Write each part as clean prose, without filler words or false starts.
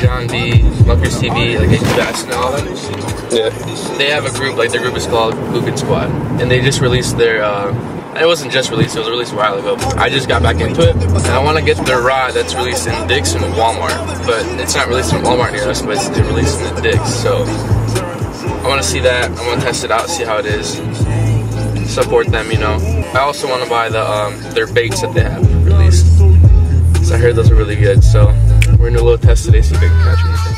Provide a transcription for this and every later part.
John D, Luckers TV, like AQ Bass and all of them. Yeah. They have a group, like their group is called Bookin Squad, and they just released their. It wasn't just released; it was released a while ago. I just got back into it, and I want to get their rod that's released in Dick's and Walmart, but it's not released in Walmart near us, but it's released in the Dick's. So I want to see that. I want to test it out, see how it is. Support them, you know. I also want to buy their baits that they have released. So I heard those are really good. So we're gonna do a little test today, see if they can catch anything.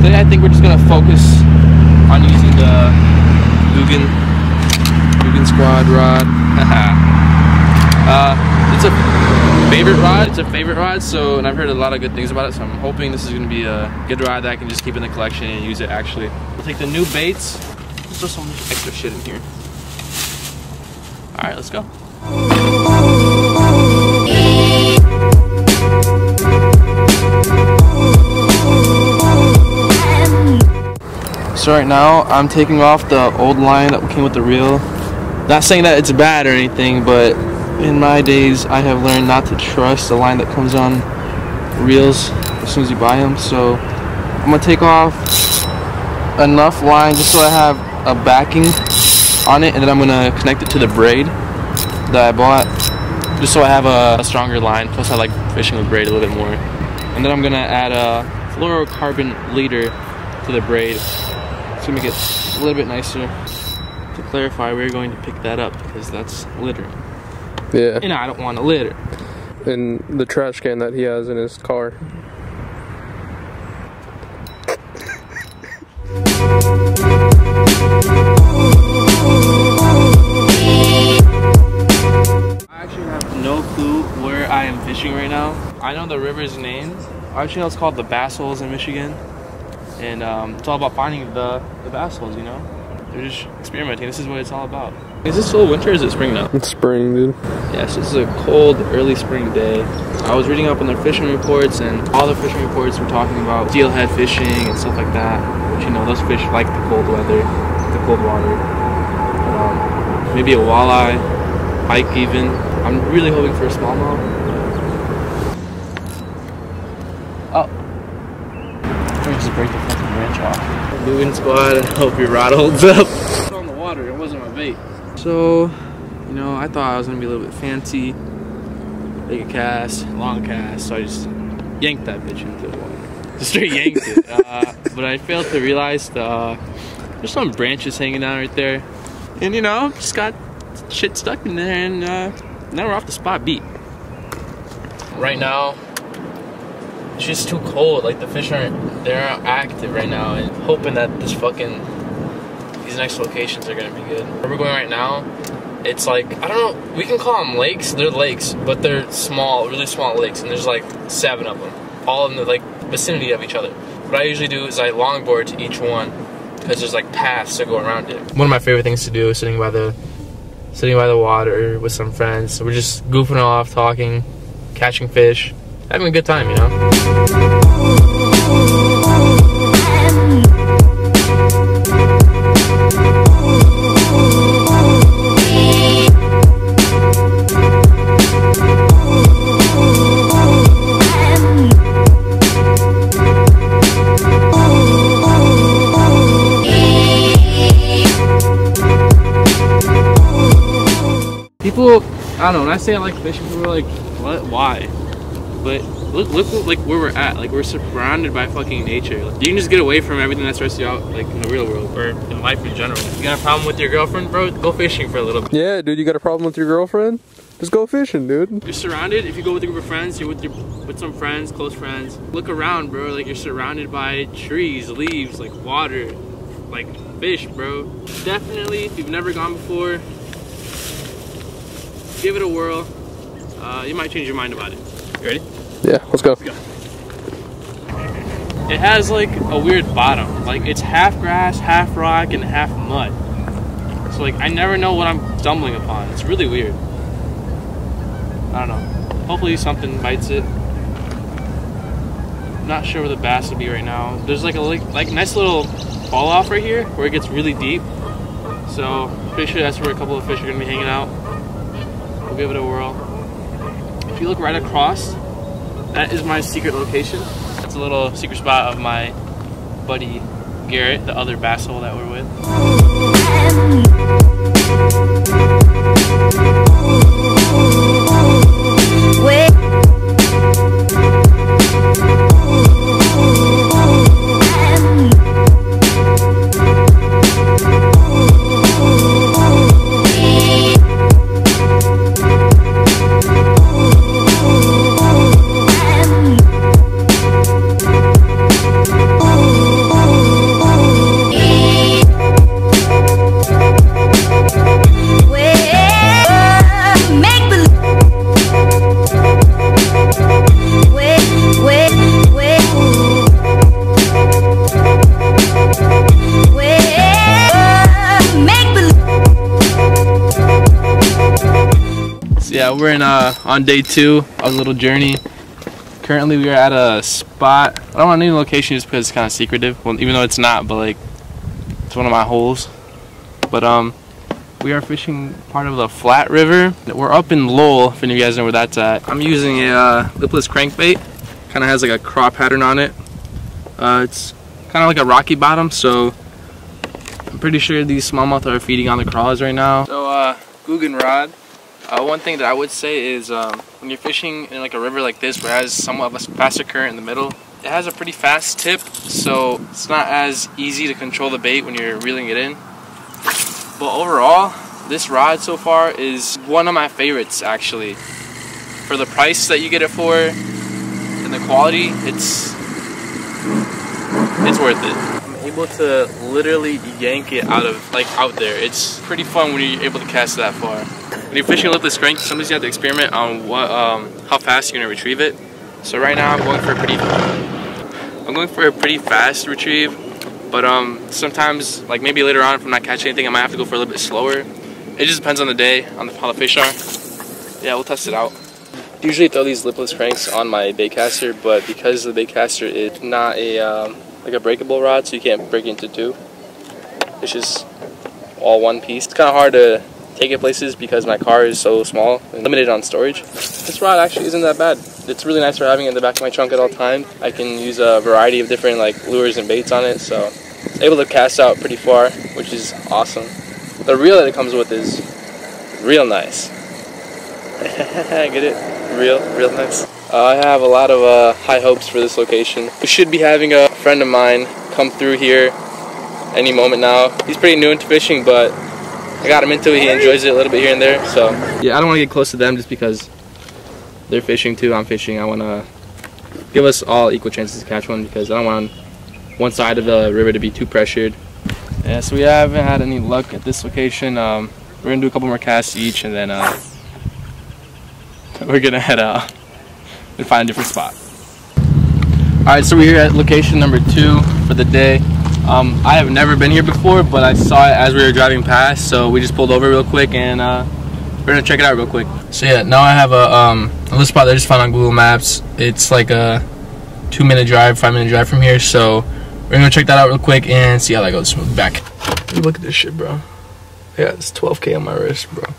Today I think we're just gonna focus on using the Bookin Squad rod. It's a favorite rod. It's a favorite rod. So, and I've heard a lot of good things about it. So I'm hoping this is gonna be a good rod that I can just keep in the collection and use it actually. We'll take the new baits. Let's throw some extra shit in here. All right, let's go. So right now I'm taking off the old line that came with the reel. Not saying that it's bad or anything, but in my days I have learned not to trust the line that comes on reels as soon as you buy them. So I'm gonna take off enough line just so I have a backing on it, and then I'm gonna connect it to the braid that I bought just so I have a stronger line. Plus I like fishing with braid a little bit more. And then I'm gonna add a fluorocarbon leader to the braid to make it a little bit nicer. To clarify, we're going to pick that up because that's littering. Yeah. And I don't want to litter. In the trash can that he has in his car. I actually have no clue where I am fishing right now. I know the river's name. I actually know it's called the Bass Holes in Michigan. And it's all about finding the bass holes, you know? They're just experimenting. This is what it's all about. Is this still winter or is it spring now? It's spring, dude. Yes, this is a cold, early spring day. I was reading up on their fishing reports, and all the fishing reports were talking about steelhead fishing and stuff like that. But you know, those fish like the cold weather, the cold water. Maybe a walleye, pike even. I'm really hoping for a smallmouth. Oh. Just break the fucking branch off. Bookin Squad, I hope your rod holds up. It's on the water, it wasn't my bait. So, you know, I thought I was gonna be a little bit fancy, big a cast, long cast, so I just yanked that bitch into the water. Just straight yanked it. But I failed to realize there's some branches hanging down right there. And you know, just got shit stuck in there, and now we're off the spot beat. Right now, it's just too cold. Like the fish they're not active right now, and hoping that these next locations are gonna be good. Where we're going right now, it's like, I don't know, we can call them lakes. They're lakes, but they're small, really small lakes, and there's like 7 of them, all in the like vicinity of each other. What I usually do is I longboard to each one because there's like paths to go around it. One of my favorite things to do is sitting by the water with some friends. So we're just goofing off, talking, catching fish, having a good time, you know? People, I don't know, when I say I like fishing, people are like, what, why? But look like where we're at. Like, we're surrounded by fucking nature. Like, you can just get away from everything that stresses you out, like in the real world or in life in general. You got a problem with your girlfriend, bro? Go fishing for a little bit. Yeah, dude, you got a problem with your girlfriend? Just go fishing, dude. You're surrounded. If you go with a group of friends, you're with some friends, close friends. Look around, bro. Like, you're surrounded by trees, leaves, like water, like fish, bro. Definitely, if you've never gone before, give it a whirl. You might change your mind about it. You ready? Yeah, let's go. It has like a weird bottom. Like it's half grass, half rock, and half mud. So like I never know what I'm stumbling upon. It's really weird. I don't know. Hopefully something bites it. I'm not sure where the bass will be right now. There's like a nice little fall off right here where it gets really deep. So pretty sure that's where a couple of fish are gonna be hanging out. We'll give it a whirl. If you look right across, that is my secret location. That's a little secret spot of my buddy Garrett, the other bass hole that we're with. Yeah, we're in on day 2 of a little journey. Currently we are at a spot. I don't want to name the location just because it's kind of secretive. Well, even though it's not, but like it's one of my holes. But we are fishing part of the Flat River. We're up in Lowell, if any of you guys know where that's at. I'm using a lipless crankbait. Kind of has like a craw pattern on it. It's kind of like a rocky bottom, so I'm pretty sure these smallmouth are feeding on the crawls right now. So Guggen rod. One thing that I would say is when you're fishing in like a river like this where it has somewhat of a faster current in the middle, it has a pretty fast tip, so it's not as easy to control the bait when you're reeling it in. But overall, this rod so far is one of my favorites actually. For the price that you get it for and the quality, it's worth it. I'm able to literally yank it out there. It's pretty fun when you're able to cast that far. When you're fishing a lipless crank, sometimes you have to experiment on how fast you're gonna retrieve it. So right now I'm going for a pretty fast retrieve, but sometimes, like maybe later on if I'm not catching anything, I might have to go for a little bit slower. It just depends on the day, on how the fish are. Yeah, we'll test it out. I usually throw these lipless cranks on my baitcaster, but because the baitcaster is not a like a breakable rod, so you can't break it into 2. It's just all one piece. It's kind of hard to take it places because my car is so small and limited on storage. This rod actually isn't that bad. It's really nice for having it in the back of my trunk at all times. I can use a variety of different like lures and baits on it, so it's able to cast out pretty far, which is awesome. The reel that it comes with is real nice. Get it? Real nice. I have a lot of high hopes for this location. We should be having a friend of mine come through here any moment now. He's pretty new into fishing, but I got him into it. He enjoys it a little bit here and there. So yeah, I don't want to get close to them just because they're fishing too. I'm fishing. I want to give us all equal chances to catch one because I don't want one side of the river to be too pressured. Yeah, so we haven't had any luck at this location. We're gonna do a couple more casts each, and then we're gonna head out and find a different spot. Alright, so we're here at location number 2 for the day. I have never been here before, but I saw it as we were driving past, so we just pulled over real quick and we're gonna check it out real quick. So yeah, now I have a little spot that I just found on Google Maps. It's like a 2-minute drive, 5-minute drive from here, so we're gonna check that out real quick and see how that goes. We'll be back. Look at this shit, bro. Yeah, it's 12K on my wrist, bro.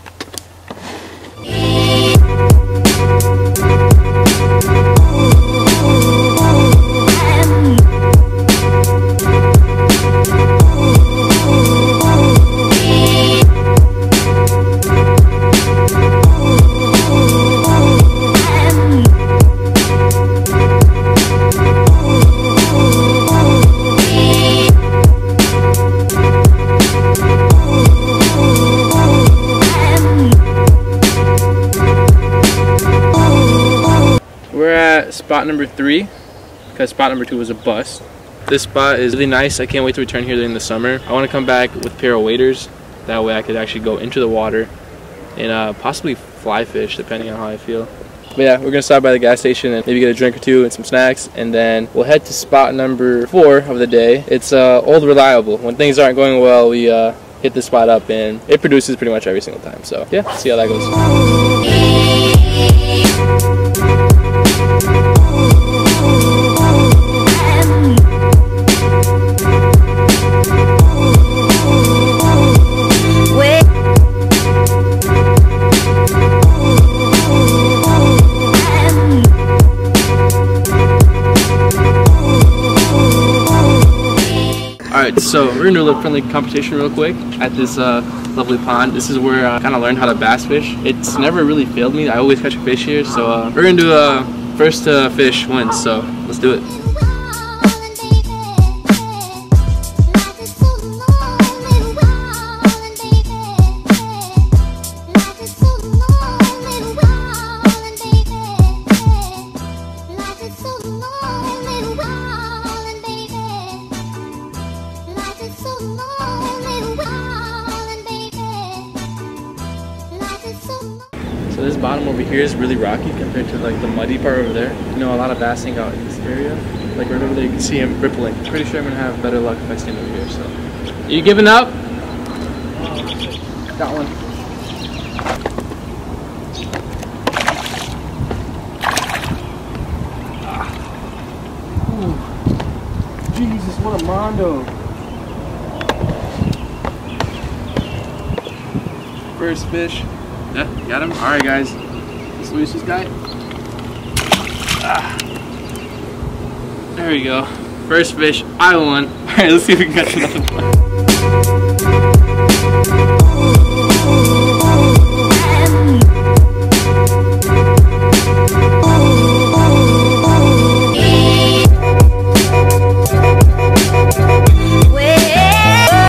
We're at spot number 3 because spot number 2 was a bust. This spot is really nice. I can't wait to return here during the summer. I want to come back with a pair of waders. That way I could actually go into the water and possibly fly fish depending on how I feel. But yeah, we're gonna stop by the gas station and maybe get a drink or two and some snacks, and then we'll head to spot number 4 of the day. It's Old Reliable. When things aren't going well, we hit this spot up, and it produces pretty much every single time. So yeah, see how that goes. Alright, so we're gonna do a little friendly competition real quick at this lovely pond. This is where I kind of learned how to bass fish. It's never really failed me. I always catch a fish here, so we're gonna do first fish wins, so let's do it. So this bottom over here is really rocky compared to like the muddy part over there. You know, a lot of bass hang out in this area. Like right over there, you can see him rippling. Pretty sure I'm gonna have better luck if I stand over here. So, you giving up? Got one. Ooh. Jesus, what a mondo! First fish. Yeah, got him. Alright guys, let's release this guy. There we go. First fish, I won. Alright, let's see if we can catch another one.